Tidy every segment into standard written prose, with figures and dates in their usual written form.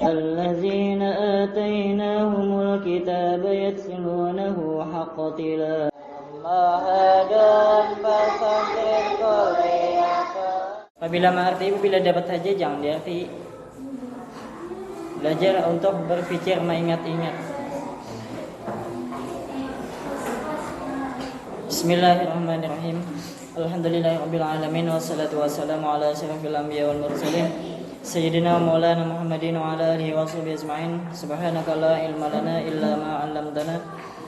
الذين آتيناهم الكتاب يتلونه حق تلاوته apabila mengerti, bila dapat saja jangan diarti. Belajar untuk berpikir, mengingat-ingat. Bismillahirrahmanirrahim. Alhamdulillahirabbil alamin wassalatu wassalamu ala asyrafil anbiya wal mursalin sayyidina maulana Muhammadin wa ala alihi washabihi ajmain. Subhanaka la ilma lana illa ma 'allamtana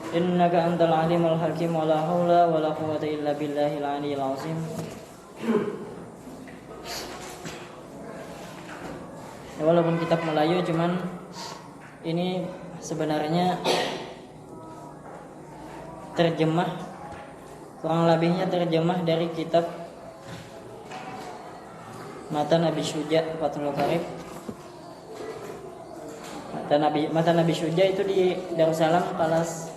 innaka antal alimul hakim wa la haula wa la quwwata illa billahil aliyyil azim. Ya, walaupun kitab Melayu, cuman ini sebenarnya terjemah, kurang lebihnya terjemah dari kitab Matan Abi Syuja Fathul Qarib. Matan Abi Syuja itu di Darussalam kelas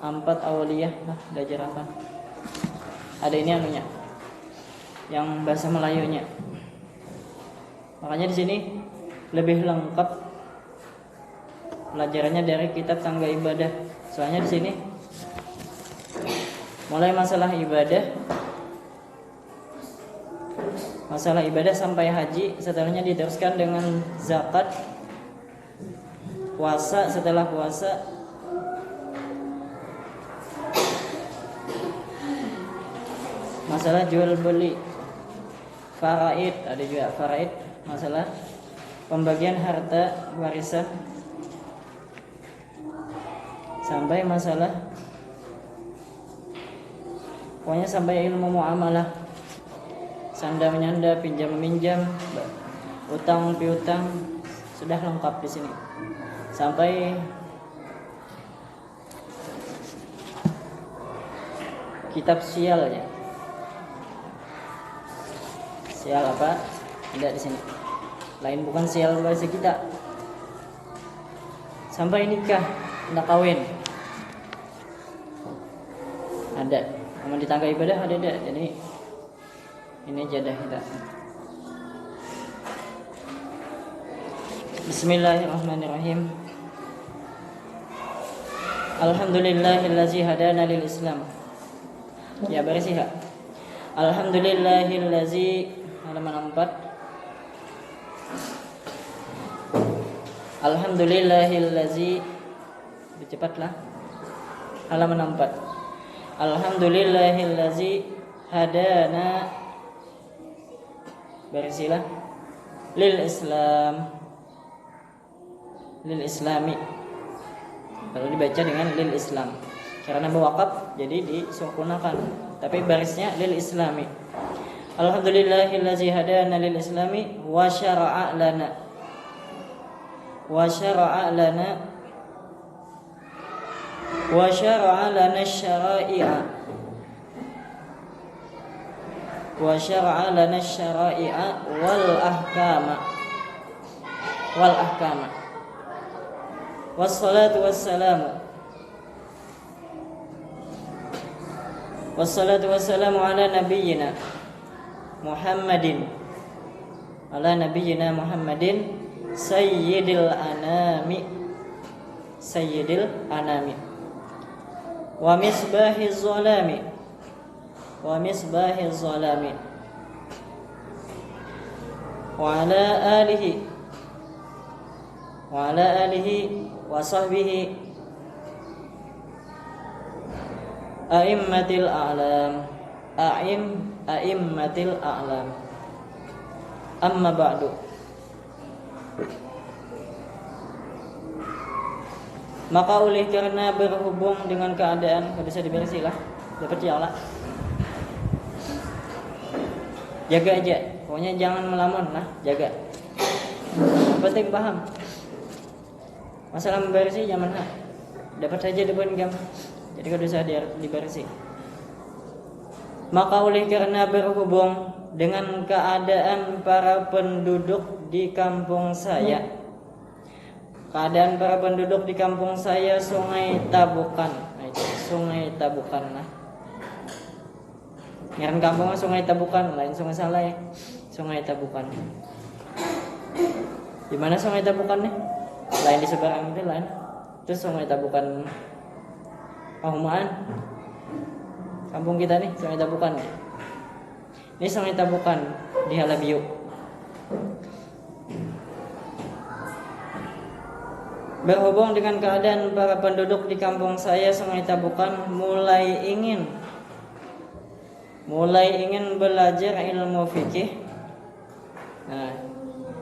4 awaliyah. Belajar apa? Ada ini anunya, yang bahasa Melayunya. Makanya di sini lebih lengkap pelajarannya dari kitab Tangga Ibadah. Soalnya di sini mulai masalah ibadah sampai haji, setelahnya diteruskan dengan zakat, puasa, setelah puasa masalah jual beli, faraid, ada juga faraid, masalah pembagian harta warisan, sampai masalah pokoknya sampai ilmu muamalah, sanda menyanda, pinjam meminjam, utang piutang, sudah lengkap di sini. Sampai kitab sialnya. Sial apa? Tidak di sini. Lain, bukan sial bahasa kita. Sampai nikah, hendak kawin. Ada. Namun di Tangga Ibadah ada. Jadi ini jadah kita. Bismillahirrahmanirrahim. Alhamdulillahillazi hadana lil Islam. Ya, bersih ha. Alhamdulillahillazi, halaman 4. Alhamdulillahillazi, cepatlah, halaman 4. Alhamdulillahillazi hadana, berisilah, lil Islam, lil Islami. Kalau dibaca dengan lil Islam, karena berwakaf jadi disukunakan, tapi barisnya lil Islami. Alhamdulillahillazi hadana lil Islami wa syara'a lana syara'i'a wal ahkama wassalatu wassalamu ala nabiyyina Muhammadin sayyidil anami wa misbahiz zalami wa ala alihi wa sahbihi a'immatil a'lam amma ba'du. Maka oleh karena berhubung dengan keadaan, bisa dibersilah, dapat jalan. Jaga aja, pokoknya jangan melamun lah, jaga. Yang penting paham. Masalah membersih jangan dapat saja depan gam. Jadi kalau bisa dibersih. Maka oleh karena berhubung dengan keadaan para penduduk di kampung saya, keadaan para penduduk di kampung saya Sungai Tabukan. Sungai Tabukan lah. Ngaran kampungnya Sungai Tabukan, lain Sungai Saleh. Sungai Tabukan. Di mana Sungai Tabukan nih? Lain di seberang itu lain. Terus Sungai Tabukan Pahumaan. Kampung kita nih Sungai Tabukan. Ini Sungai Tabukan di Halabiu. Berhubung dengan keadaan para penduduk di kampung saya, Sungai Tabukan mulai ingin belajar ilmu fikih. Nah,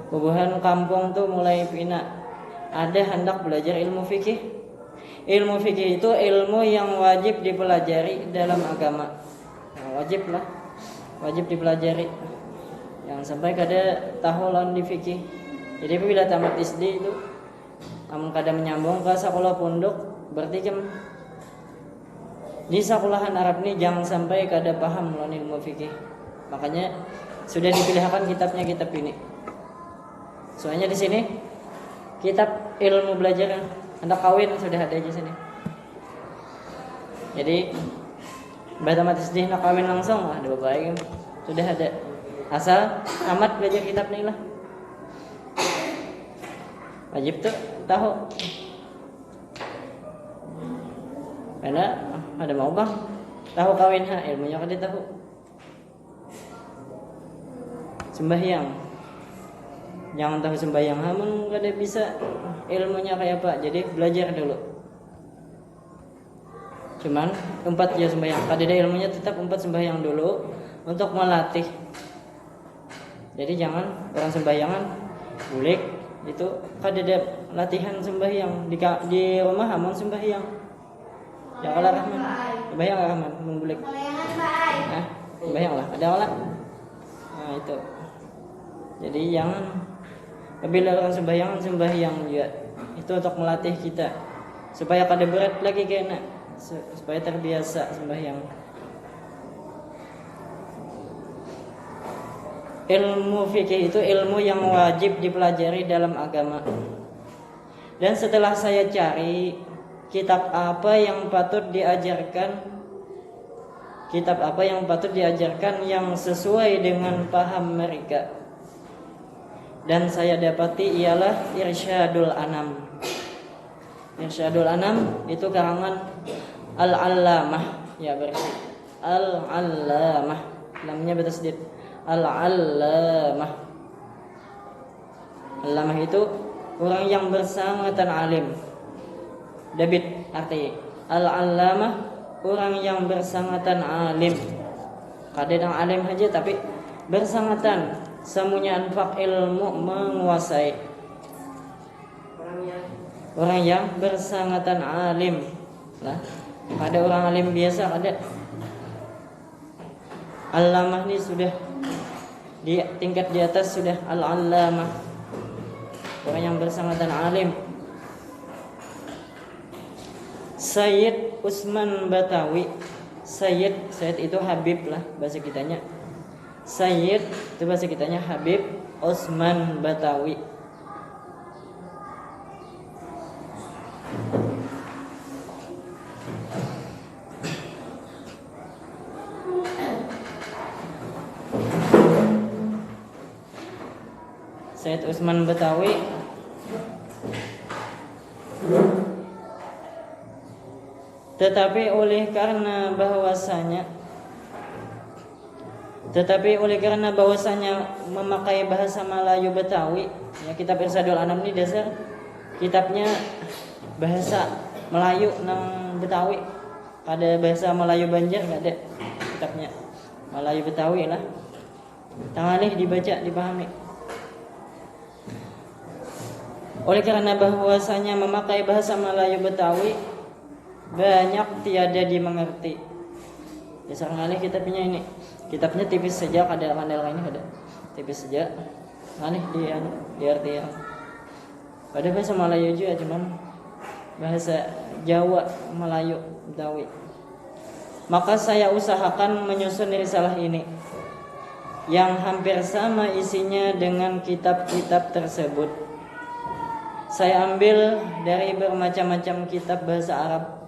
bubuhan kampung tuh mulai pina ada hendak belajar ilmu fikih. Ilmu fikih itu ilmu yang wajib dipelajari dalam agama. Nah, wajib dipelajari. Yang sampai kada tahu lawan di fikih. Jadi bila tamat SD itu amun kada menyambung ke sekolah pondok, berarti kan di sekolahan Arab nih jangan sampai kada paham lawan ilmu fikih. Makanya sudah dipilihkan kitab ini. Soalnya di sini kitab ilmu belajar hendak kawin sudah ada di sini. Jadi tamat SD hendak kawin langsung ada baik sudah ada. Asal amat belajar kitab nih lah. Wajib tuh tahu. Karena ada mau bang tahu kawin ilmunya kada tahu. Sembahyang. Jangan tahu sembahyang hamun kada bisa ilmunya kayak apa. Jadi belajar dulu. Cuman 4 ya sembahyang. Kada ada ilmunya tetap 4 sembahyang dulu untuk melatih. Jadi jangan orang sembahyangan bulik itu kada ada latihan sembahyang di rumah hamun sembahyang. Ya Allah Rahman. Sembahyang Rahman membulik. Nah, sembahyang lah. Ada Allah. Nah, itu. Jadi jangan bila orang sembahyang juga. Itu untuk melatih kita supaya kada berat lagi kena, supaya terbiasa sembahyang. Ilmu fikih itu ilmu yang wajib dipelajari dalam agama. Dan setelah saya cari kitab apa yang patut diajarkan yang sesuai dengan paham mereka, dan saya dapati ialah Irsyadul Anam. Irsyadul Anam itu karangan Al-Allamah, ya berarti Al-Allamah, namanya bertasydid Al-Allamah. Allamah itu orang yang bersangatan alim. David arti Al-Allamah orang yang bersangatan alim. Kadang alim aja tapi bersangatan, semuanya anfaq ilmu menguasai. Orang yang bersangatan alim. Lah, ada orang alim biasa ada. Allamah ini sudah di tingkat di atas, sudah al-allamah, orang yang bersangatan alim. Sayyid Usman Batawi. Sayyid itu Habib lah bahasa kitanya. Sayyid itu bahasa kitanya Habib Usman Batawi. Sayyid Usman Batawi tetapi oleh karena bahwasanya memakai bahasa Melayu Betawi, ya kitab Irsyadul Anam ini dasar kitabnya bahasa Melayu nang Betawi. Ada bahasa Melayu Banjar enggak ada kitabnya. Melayu Betawi lah. Tangalih dibaca, dipahami. Oleh karena bahwasanya memakai bahasa Melayu Betawi banyak tiada dimengerti. Dasar ngalih kitabnya ini. Kitabnya tipis saja, kada kandel ini ada. Tipis saja. Ngalih di arti yang pada bahasa Melayu juga, cuman bahasa Jawa Melayu Betawi. Maka saya usahakan menyusun risalah ini yang hampir sama isinya dengan kitab-kitab tersebut. Saya ambil dari bermacam-macam kitab bahasa Arab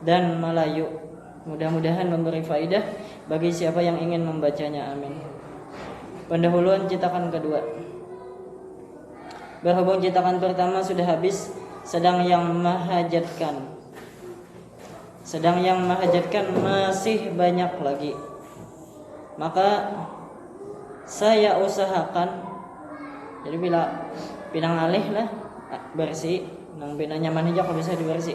dan Melayu. Mudah-mudahan memberi faidah bagi siapa yang ingin membacanya. Amin. Pendahuluan cetakan kedua. Berhubung cetakan pertama sudah habis, sedang yang menghajatkan masih banyak lagi. Maka saya usahakan, jadi bila pinang alih lah bersih, nang pina nyaman hijau bisa dibersih.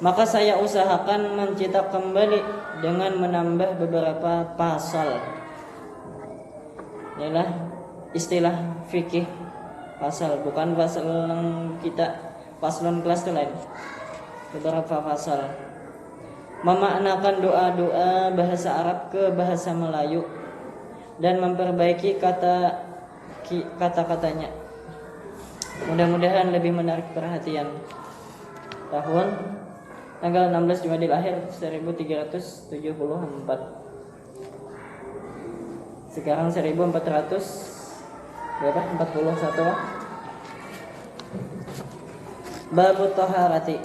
Maka saya usahakan mencetak kembali dengan menambah beberapa pasal. Inilah istilah fikih pasal, bukan pasal yang kita paslon kelas itu lain. Beberapa pasal memaknakan doa-doa bahasa Arab ke bahasa Melayu dan memperbaiki kata-katanya. Mudah-mudahan lebih menarik perhatian. Tahun tanggal 16 Jumadil Akhir 1374. Sekarang 1400 berapa? 41. Bab taharati.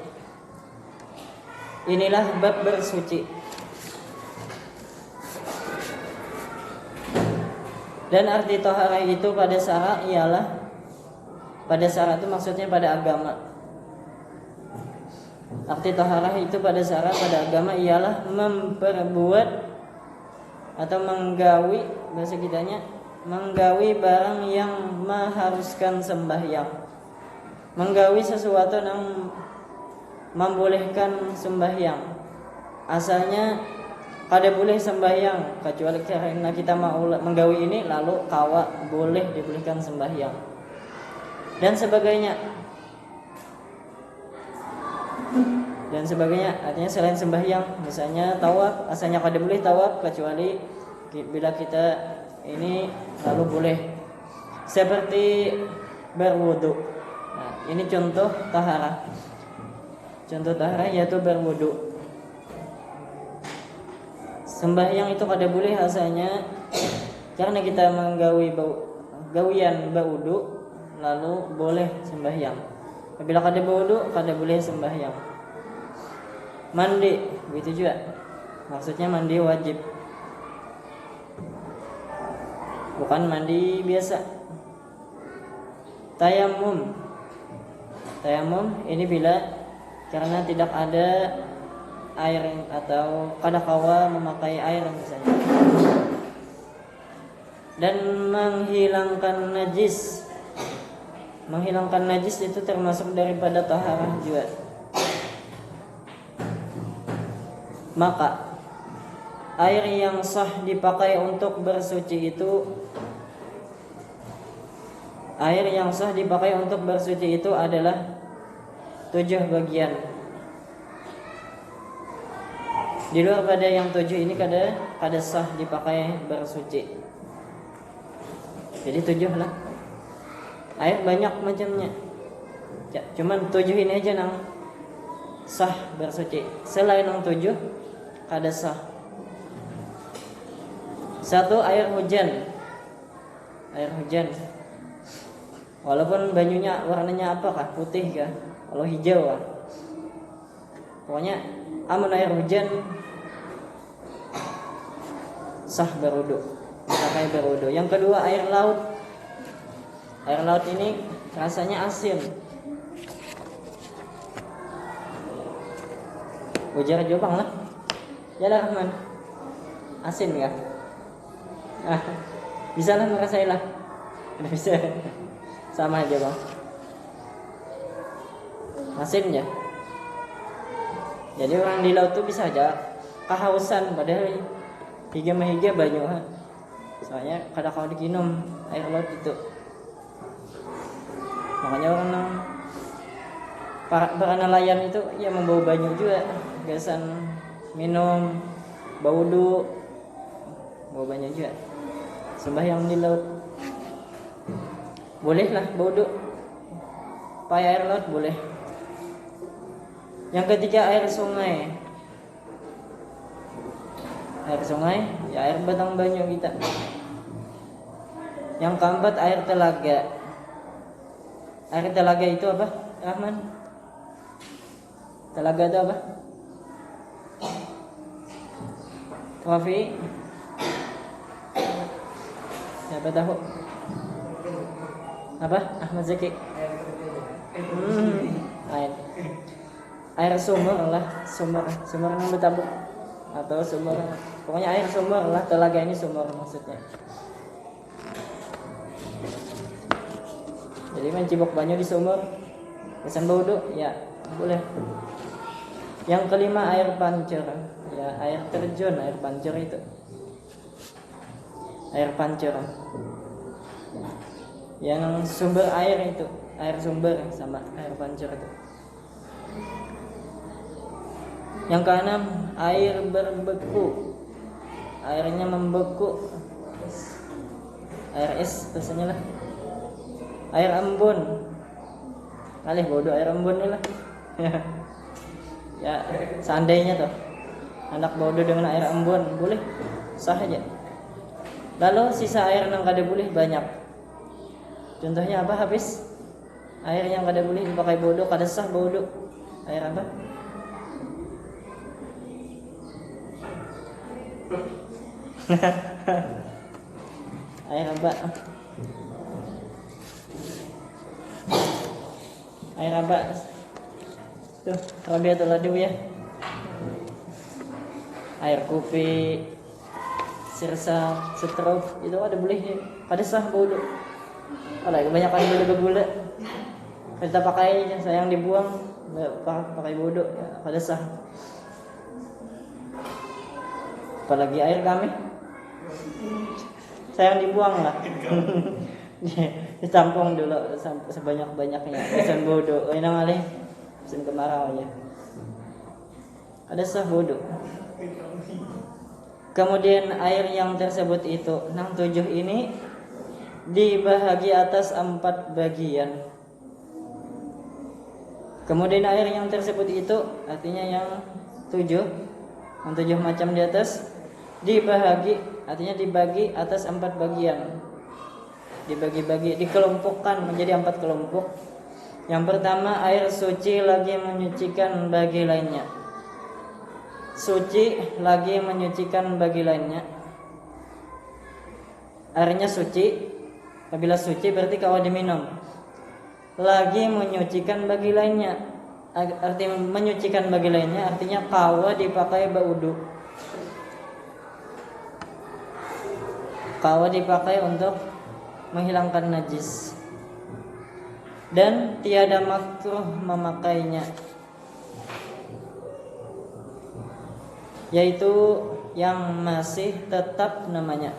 Inilah bab bersuci. Dan arti taharah itu pada syara ialah, pada syara itu maksudnya pada agama. Arti taharah itu pada syara pada agama ialah memperbuat atau menggawi, bahasa kitanya menggawi barang yang mengharuskan sembahyang, menggawi sesuatu yang membolehkan sembahyang. Asalnya kada boleh sembahyang kecuali karena kita mau menggawi ini, lalu kawa boleh dibolehkan sembahyang dan sebagainya. Artinya selain sembahyang, misalnya tawaf, asalnya kada boleh tawaf kecuali bila kita ini lalu boleh, seperti berwudu. Nah, ini contoh taharah. Contoh taharah yaitu berwudu. Sembahyang itu kada boleh asalnya karena kita menggawi gawian berwudu, lalu boleh sembahyang. Apabila kada berwudu, kada boleh sembahyang. Mandi begitu juga, maksudnya mandi wajib, bukan mandi biasa. Tayamum ini bila karena tidak ada air atau kada kawa memakai air misalnya. Dan menghilangkan najis itu termasuk daripada taharah juga. Maka air yang sah dipakai untuk bersuci itu adalah 7 bagian. Di luar pada yang 7 ini kada sah dipakai bersuci. Jadi 7 lah. Air banyak macamnya. Ya, cuman 7 ini aja nang sah bersuci. Selain yang 7 kada sah. 1, air hujan. Walaupun banyunya warnanya apakah, putih kah, kalau hijau kah, pokoknya amun air hujan sah berwudu, pakai berwudu. Yang kedua, air laut. Air laut ini rasanya asin. Ujar Jepang lah. Yalah Rahman. Asin kah? Bisa lah merasailah. Bisa. Sama aja bang. Asin ya. Jadi orang di laut tuh bisa aja kehausan padahal higa banyu. Soalnya kadang-kadang dikinum air laut itu. Makanya orang para nelayan itu ya membawa banyu juga, biasan minum, baudu, bawa banyu juga. Sembahyang di laut boleh lah baudu, pakai air laut boleh. Yang ketiga, air sungai. Air sungai ya air batang banyu kita. Yang keempat, air telaga. Air telaga itu apa, Rahman? Telaga itu apa? Rafi? Siapa tahu? Apa? Ahmad Zaki. Air sumur lah, sumur yang bertabur atau sumur, pokoknya air sumur lah, telaga ini sumur maksudnya. Jadi mencibok banyu di sumur, kesan wudu, ya boleh. Yang kelima air pancur, ya air terjun, air pancur itu. Air pancur. Yang sumber air itu, air sumber sama air pancur itu. Yang keenam air berbeku, airnya membeku, air es biasanya lah. Air embun, alih bodoh air embun ini lah. Ya seandainya tuh anak bodoh dengan air embun boleh, sah aja. Lalu sisa air yang kada boleh banyak. Contohnya apa? Habis air yang kada boleh dipakai bodoh, kada sah bodoh. Air apa? Air apa? Air apa? Tuh, Rabiatul Adu ya. Air kopi, sirsa, stroke itu ada boleh, kada sah bodoh. Kalau kebanyakan gula-gula kita pakai, sayang dibuang, pakai bodoh, ya, kada sah. Apalagi air kami, sayang dibuang lah. Ditampung dulu sebanyak-banyaknya. Pesan bodoh, ini ngalih, pesan kemarau ya. Ada sah bodoh. Kemudian air yang tersebut itu 6-7 ini dibahagi atas 4 bagian. Kemudian air yang tersebut itu artinya yang 7 macam di atas dibahagi, artinya dibagi atas 4 bagian. Dibagi-bagi, dikelompokkan menjadi 4 kelompok. Yang pertama air suci lagi menyucikan bagi lainnya. Suci lagi menyucikan bagi lainnya. Airnya suci. Apabila suci berarti kawa diminum. Lagi menyucikan bagi lainnya. Arti menyucikan bagi lainnya artinya kawa dipakai berwudu. Kawa dipakai untuk menghilangkan najis. Dan tiada makruh memakainya, yaitu yang masih tetap namanya,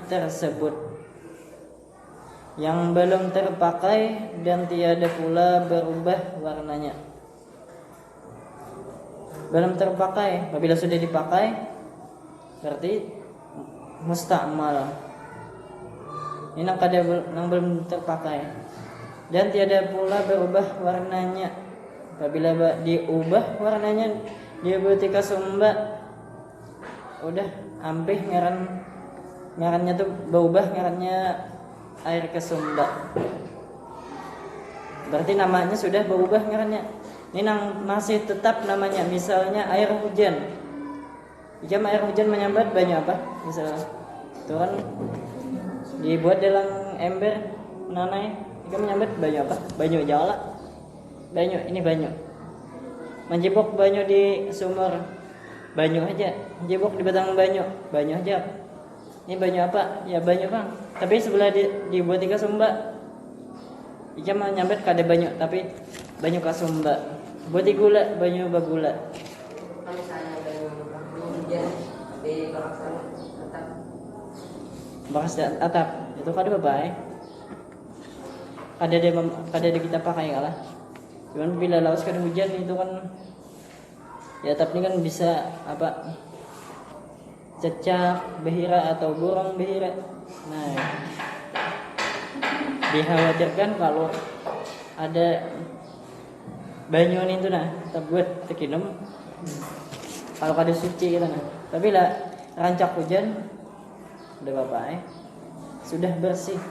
tersebut, yang belum terpakai dan tiada pula berubah warnanya. Belum terpakai, apabila sudah dipakai berarti mustakmal. Ini yang belum terpakai dan tiada pula berubah warnanya. Apabila diubah warnanya, dia berarti kasumba udah ampih ngarannya tuh berubah, ngarannya air kesumba. Berarti namanya sudah berubah ngarannya. Ini yang masih tetap namanya, misalnya air hujan. Jika air hujan menyambat banyak apa? Misalnya itu kan dibuat dalam ember nanai, jika menyambat banyak apa? Banyak jala. Banyak, ini banyak. Menjebok banyak di sumur, banyak aja. Menjebok di batang banyak aja. Ini banyak apa? Ya banyak bang. Tapi sebelah dibuat tiga sumba. Jika menyambat kada banyak, tapi banyak kasumba. Buat gula, banyak bagula. Kalau misalnya banyak hujan di bakas atap itu kada baik. Ada kita pakai kalah. Cuman bila lawas kada hujan itu kan ya atap ini kan bisa apa? Cecak, behira atau burung behira. Nah, dikhawatirkan kalau ada banyuan itu nah, kita buat tekinum. Kalau kada suci kita nah. Tapi lah rancak hujan udah bapak sudah bersih.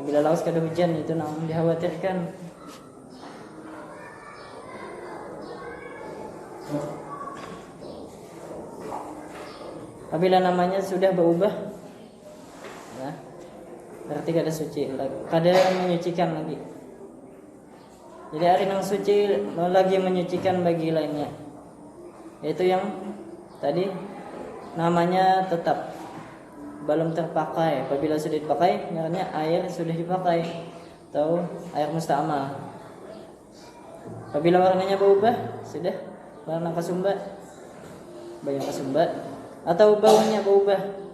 Bila lawas kada hujan itu nang dikhawatirkan. Apabila namanya sudah berubah berarti kada suci, kada menyucikan lagi. Jadi hari nang suci lagi menyucikan bagi lainnya. Yaitu yang tadi namanya tetap belum terpakai. Apabila sudah dipakai, namanya air sudah dipakai atau air musta'mal. Apabila warnanya berubah, sudah warna kasumba, banyak kasumba, atau baunya berubah.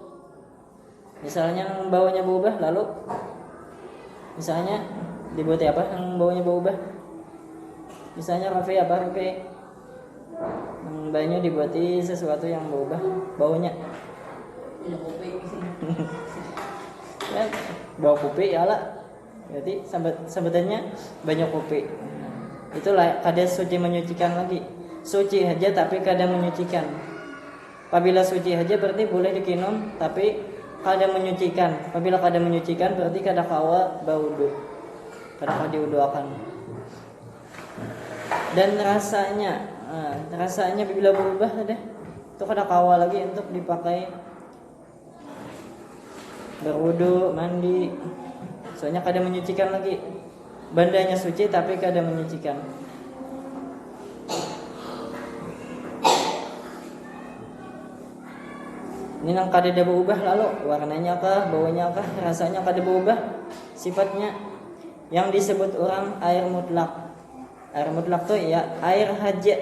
Misalnya baunya berubah, lalu misalnya dibuat apa yang baunya berubah? Misalnya Rafi apa Rafi? Banyu dibuati sesuatu yang berubah baunya. Ya, bau kopi ya lah. Berarti sebutannya banyak kopi. Itulah kada suci menyucikan lagi. Suci saja tapi kada menyucikan. Apabila suci saja berarti boleh dikinum tapi kada menyucikan. Apabila kada menyucikan berarti kada kawa baudu. Kada kawa diuduakan. Dan rasanya bila berubah ada itu kada kawa lagi untuk dipakai berwudu, mandi. Soalnya kada menyucikan lagi. Bandanya suci tapi kada menyucikan. Ini nang kada ada berubah lalu warnanya kah, baunya kah, rasanya kada berubah sifatnya. Yang disebut orang air mutlak. Air mutlak tuh ya air haja.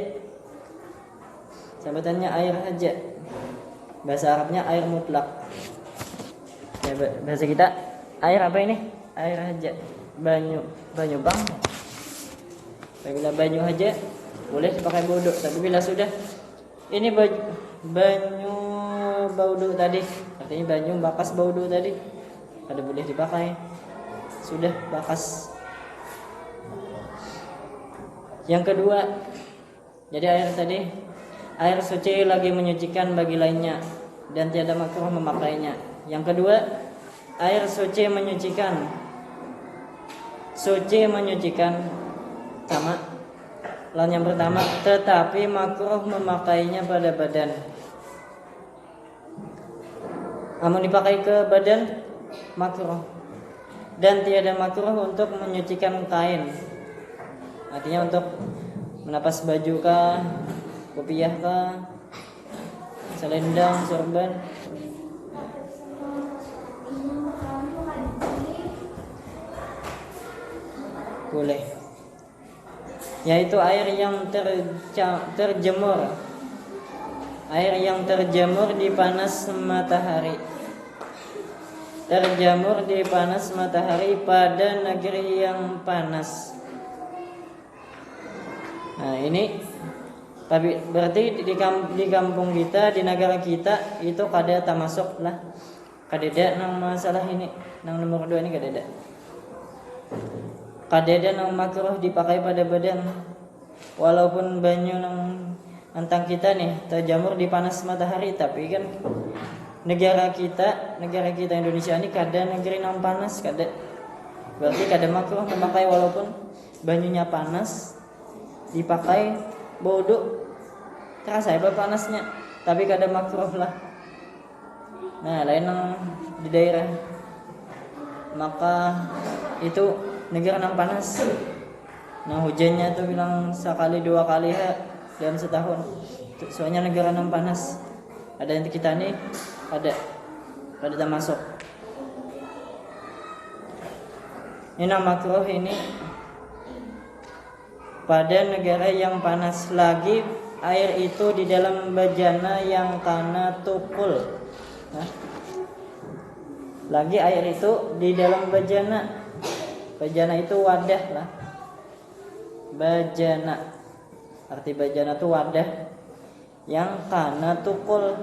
Sebutannya air haja. Bahasa Arabnya air mutlak. Ya, bahasa kita air apa ini? Air haja. Banyu bang. Bila banyu haja boleh dipakai wudu, tapi bila sudah ini banyu baudu tadi, artinya banyu bakas baudu tadi, kada boleh dipakai. Sudah bakas. Yang kedua, jadi air tadi air suci lagi menyucikan bagi lainnya dan tiada makruh memakainya. Yang kedua, air suci menyucikan. Suci menyucikan sama. Lalu yang pertama, tetapi makruh memakainya pada badan. Namun dipakai ke badan makruh. Dan tiada makruh untuk menyucikan kain. Artinya untuk menapas baju kah, kopiah kah, selendang, sorban. Boleh. Yaitu air yang terjemur. Air yang terjemur di panas matahari. Terjemur di panas matahari pada negeri yang panas. Nah ini berarti di kampung kita, di negara kita itu kada termasuk lah. Kada ada nang masalah ini, nang nomor 2 ini kada ada. Kada ada nang makruh dipakai pada badan. Walaupun banyu nang antang kita nih terjamur di panas matahari, tapi kan negara kita Indonesia ini kada negeri nang panas, kada. Berarti kada makruh memakai walaupun banyunya panas dipakai wudu. Terasa apa panasnya, tapi kada makruh lah. Nah, lain nang di daerah maka itu negara nang panas. Nah, hujannya tuh bilang sekali 2 kali dalam setahun. Soalnya negara nang panas. Ada yang kita nih ada termasuk. Ini nang makruh ini pada negara yang panas, lagi air itu di dalam bejana yang kana tukul. Nah, lagi air itu di dalam bejana. Bejana itu wadah lah. Bejana. Arti bejana itu wadah yang kana tukul.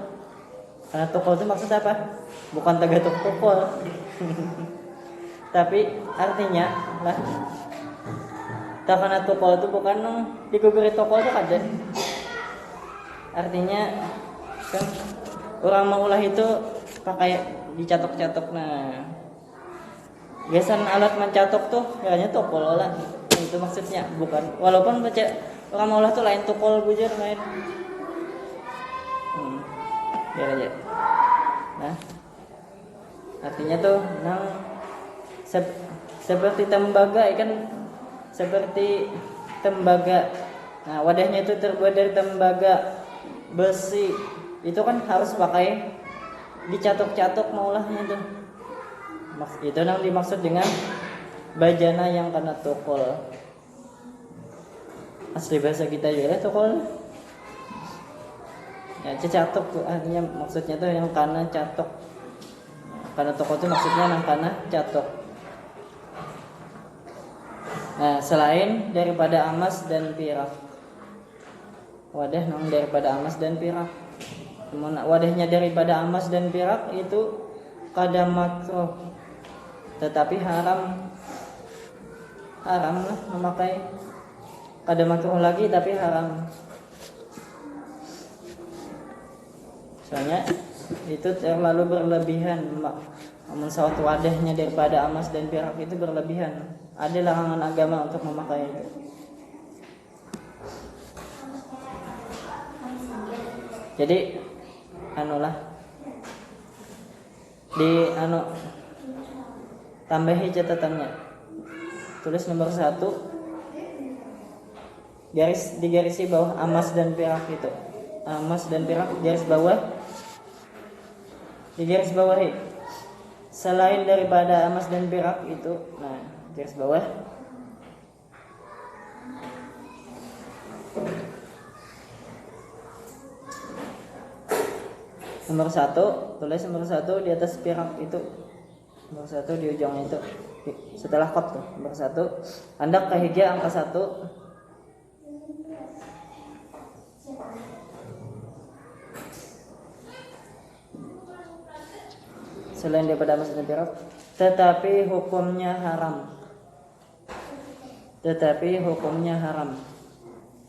Kana tukul itu maksud apa? Bukan tagatuk tukul. Tapi artinya lah. Takana tukul itu bukan diguguri tukul itu ada. Artinya kan orang maulah itu pakai dicatok-catok. Nah, biasanya alat mencatok tuh kayaknya tukul lah. Itu maksudnya, bukan. Walaupun baca orang maulah tuh lain tukul bujur lain. Biar aja. Nah, artinya tuh nang seperti tembaga kan, seperti tembaga. Nah, wadahnya itu terbuat dari tembaga besi. Itu kan harus pakai dicatok-catok maulahnya tuh. Itu yang dimaksud dengan bajana yang kena tukul. Asli bahasa kita juga tukul. Ya, catok tuh artinya, maksudnya tuh yang kena catok. Karena tukul itu maksudnya yang kena catok. Nah, selain daripada emas dan perak, wadah nang daripada emas dan perak. Wadahnya daripada emas dan perak itu kada makruh, tetapi haram lah memakai. Kada makruh lagi tapi haram. Soalnya itu terlalu berlebihan. Namun suatu wadahnya daripada emas dan perak itu berlebihan. Ada larangan agama untuk memakai itu. Jadi tambahi catatannya. Tulis nomor 1, digarisi bawah emas dan perak itu. Emas dan perak garis bawah, digaris bawahi. Selain daripada emas dan perak itu, nah garis bawah. Nomor 1, tulis nomor 1 di atas perak itu. Nomor 1 di ujungnya itu. Setelah kot tuh, nomor 1. Andak kahija angka 1. Selain daripada emas dan perak, tetapi hukumnya haram.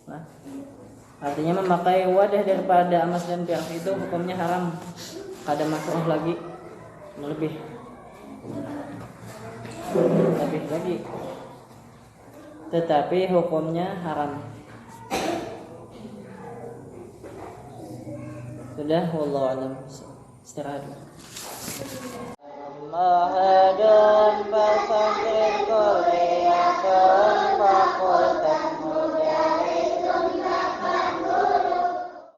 Nah, artinya memakai wadah daripada emas dan perak itu hukumnya haram. Kada makruh lagi, lebih lagi. Tetapi hukumnya haram. Sudah, wallahu a'lam. Istirahat.